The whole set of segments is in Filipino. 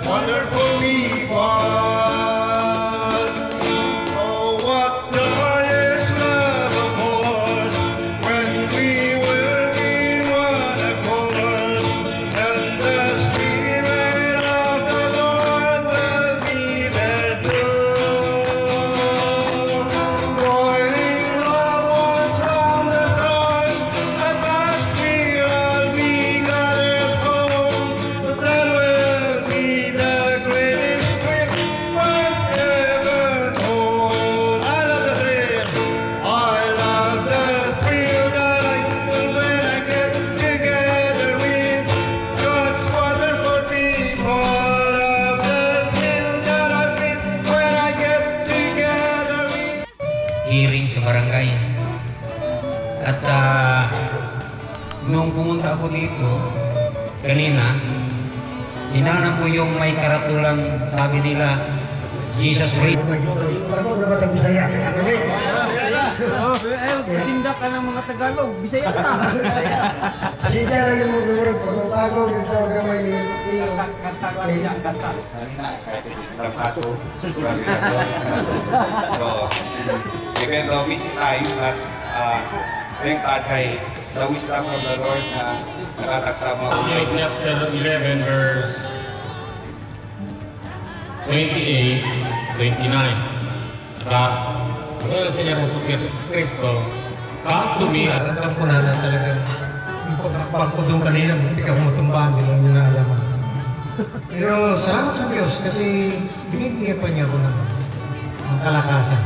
wonderful people. Oh, what joyous love of ours when we were in one accord, and the Spirit of the Lord will be there too. Roiling love was from the throne, at last we all be gathered home. That will be the greatest trip I've ever known. I love the thrill. I love the thrill that I feel when I get together with God's wonderful people. Love the thrill that I feel when I get together with hearing sa barangay. At nung pumunta ako dito, kanina, hinanap ko yung may karatulang sabi nila, Jesus Reigns. Sabo na batang Bisaya kaya kami. Tindak ka ng mga Tagalog, Bisaya ka. Kasi dyan lang yung mugurog kung bago dito gamay ni So, even though busy tayo at thank kay the wisdom of the Lord na nakataksama. Matthew chapter 11 verse 28, 29. At well, Señor Jesucristo, come to me. Alam ko na talagang yung pagkakpag ko doon kanina, hindi ka matumbahan, hindi lang nilalaman. Pero salamat sa Diyos kasi binibigyan pa niya ako ng kalakasan.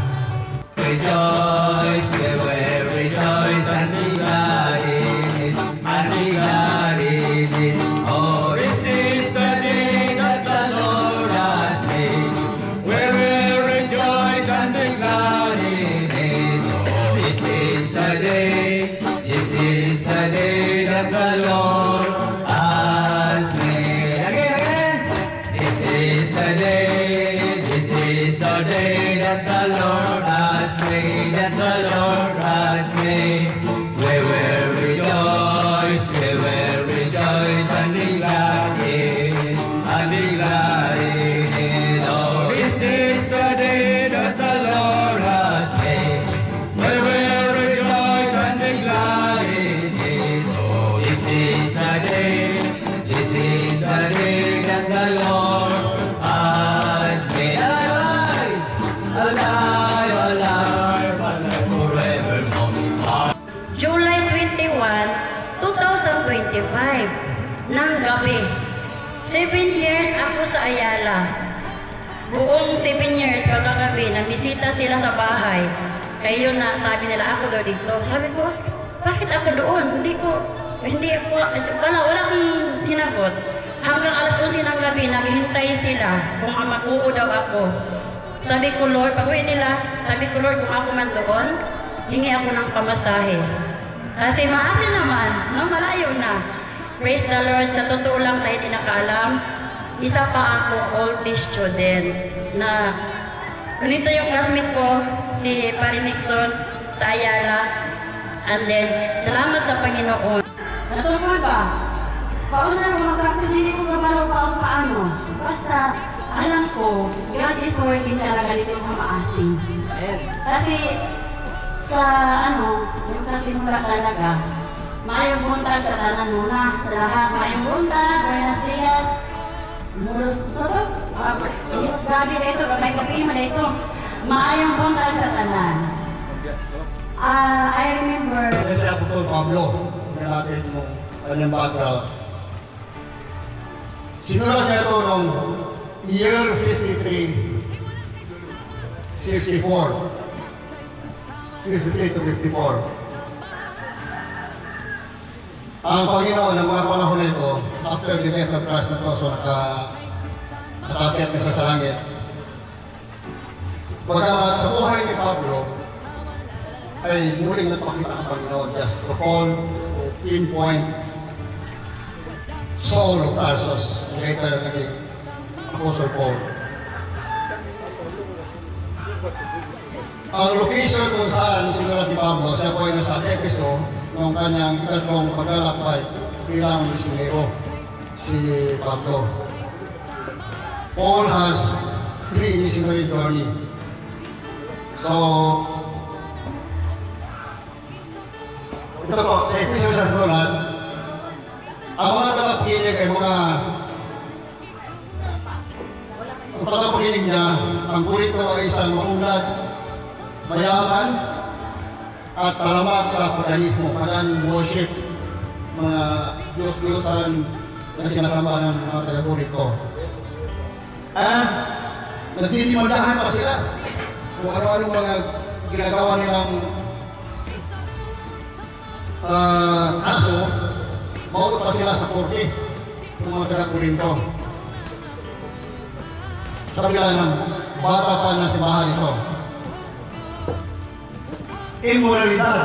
Rejoice, we will rejoice and be glad in it, and be glad in it. Oh, this is the day that the Lord has made. We will rejoice and be glad in it. Oh, this is the day that the Lord has made. Again. This is the day that the Lord has made, that the Lord has made. We will rejoice and be glad in it, and be glad in it. Oh, this is the day that the Lord has made. We will rejoice and be glad in it. Oh, this is the day that the Lord has made. Alive forevermore. July 21, 2025, ng gabi. 7 years ako sa Ayala. Buong 7 years pagkagabi, nabisita sila sa bahay. Kayo na, sabi nila, ako daw dito. Sabi ko, bakit ako doon? Wala akong sinagot. Hanggang alas 11 ng gabi, naghihintay sila kung mag-uo daw ako. Sabi ko, Lord, pag-uwi nila, sabi ko, Lord, kung ako man doon, hingi ako ng pamasahe. Kasi maasin naman, no, malayo na. Praise the Lord, sa totoo lang sa hindi nakaalam, isa pa ako oldie student na ganito yung classmate ko, si Pari Nixon sa Ayala. And then, salamat sa Panginoon. Natungkol ba? Pausap ko mag-practice, hindi ko mamalo pa ang paano. Basta, alam ko, God is working talaga dito sa Maasin. Kasi, yung sa simula talaga, maayong buntag sa tanan muna, sa lahat, maayong buntag, buenos dias, mulos, mulos gabi dito, may kapima dito, maayong buntag sa tanan. I remember, Si Apostol Pablo, tingnan natin yung kanyang background. Sinulat niya ito noong year 53, 53 to 54. Ang Panginoon ng mga panahon na ito, after the death of Christ na ito, so nakatiyak na siya sa langit. Bagamat sa buhay ni Pablo, ay muling nagpakita ang Panginoon just to call, pinpoint Saul of Tarsus, later naging Apostle Paul. Ang location kung saan sinulat ni Pablo, siya po ay nasa Efeso noong kanyang ikatlong paglalakbay bilang misyonero si Pablo. Paul has 3 missionary journey. So, ito po, sa Episyo sa Sulat, ang mga tagapakinig ay mga ang tagapakinig niya, ang Korinto ay isang maunlad, mayaman, at talamak sa paganismo, pagan worship, mga Diyos-Diyosan na sinasamba ng mga taga-Korinto. At nagtitimandahan pa sila kung ano-ano mga ginagawa nilang kaso, maukot pa sila sa korte ng mga taga-Korinto. Sa kabila ng bata pa na simbahan ito. Immoralidad,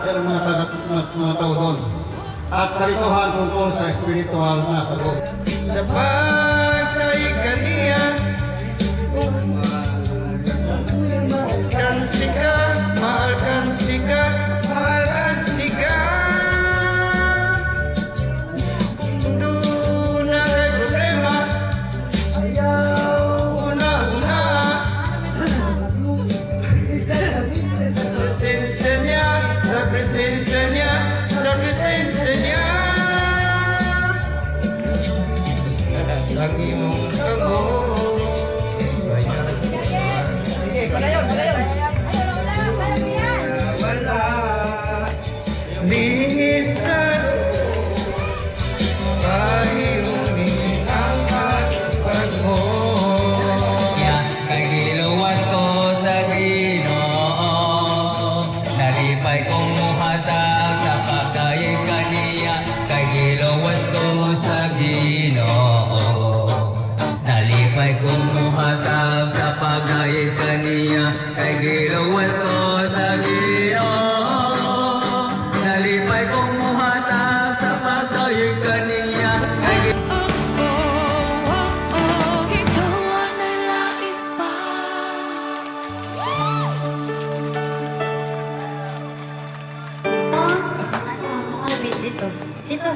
pero mga tao doon. At kalituhan tungkol sa spiritual na tago. Sa patay kaniya, kan sika, mahal kan sika, mahal kan sika. Doon na may problema, ayaw una-una. Presensya niya, sa presensya niya, sa presensya niya. Ang iyong kamot, wala lingisan, pahiyunin ang pagpag mo. Kay giluwas ko sa Ginoo, nalipay kong muhatag sa pagkayag kaniya. Kay giluwas ko sa Ginoo, nalipay kong muhatag sa pagkayag kaniya. Kay giluwas ko sa Ginoo, nalipay kong muhatag sa pagkayag kaniya. Kay Dito. Dito.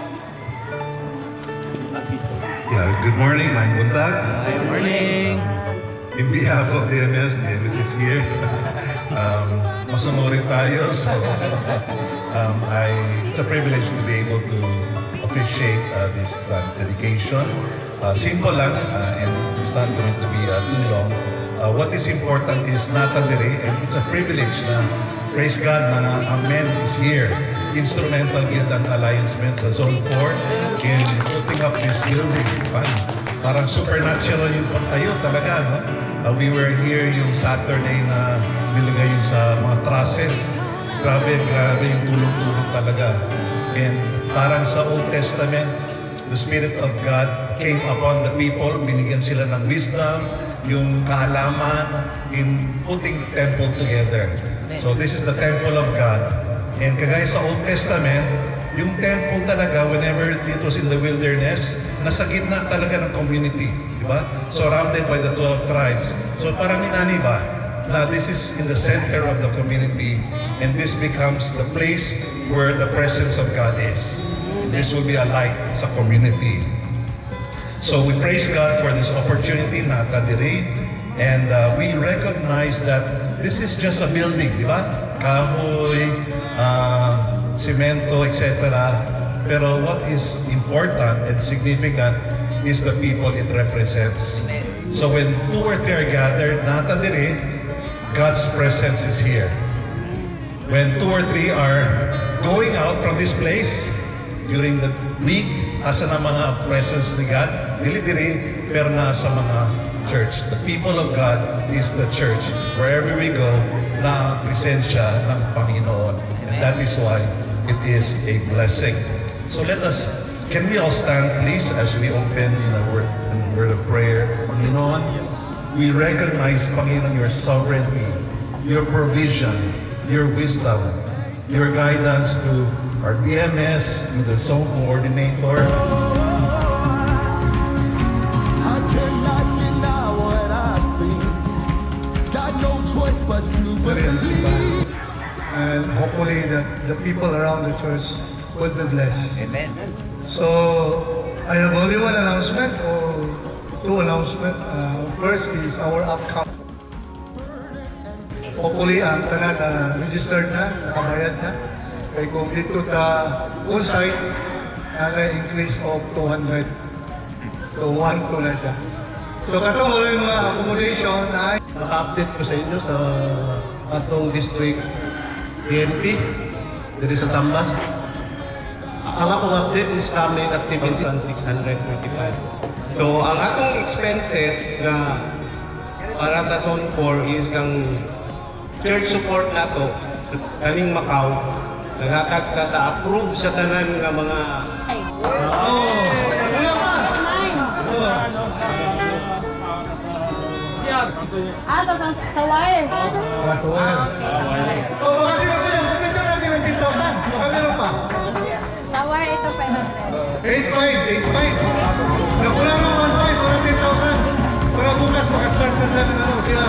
Yeah, good morning, Mike Buntag. Good morning. In behalf of DMS is here. Masunurin tayo, so it's a privilege to be able to officiate this dedication. Simple lang, and it's not going to be too long. What is important is natandiri, and it's a privilege na, praise God, na ang men is here. Instrumental Guild and Alliance Men sa Zone 4 in putting up this building. Parang supernatural yung pagtayo talaga, no? We were here yung Saturday na nilagay yung sa mga trusses. Grabe yung tulong-tulong talaga. And parang sa Old Testament, the Spirit of God came upon the people, binigyan sila ng wisdom, yung kaalaman in putting the temple together. So this is the temple of God. And kagaya sa Old Testament, yung temple talaga, whenever it was in the wilderness, nasa gitna talaga ng community, di ba? Surrounded by the 12 tribes. So parang inani ba, na this is in the center of the community, and this becomes the place where the presence of God is. This will be a light sa community. So we praise God for this opportunity na kadiri, and we recognize that this is just a building, di ba? Kahoy, simento, etc. Pero what is important and significant is the people it represents. So when 2 or 3 are gathered, natandiri, God's presence is here. When 2 or 3 are going out from this place during the week, asa na mga presence ni God, dili-diri, pero nasa mga church. The people of God is the church. Wherever we go, na presensya ng Panginoon. And that is why it is a blessing. So can we all stand please as we open in a word of prayer? Panginoon, we recognize, Panginoon, your sovereignty, your provision, your wisdom, your guidance to our DMS, to the zone coordinator. I cannot deny what I see. Got no choice but to believe. And hopefully the people around the church will be blessed. Amen. So, I have only one announcement. two announcements. First is our upcoming. Hopefully, ang tanan na registered na, nakabayad na. Kaya kung dito ta on-site, na increase of 200. So, 1-2 na siya. So, katong wala yung mga accommodation na Naka-update ko sa inyo sa atong district PNP dito sa Sambas. Ang akong update is coming activity 625. So, ang atong expenses na para sa Zone 4 is kang church support nato kaning Macau naghatag ka sa approve sa tanan nga mga Sa wire. Oh, kasi ako yan. Kumita natin ng 10,000. Baka meron pa. Sa wire ito 8,500. Nakulang ng 1,500 para 10,000. Para bukas makastart na sila ng ano sila.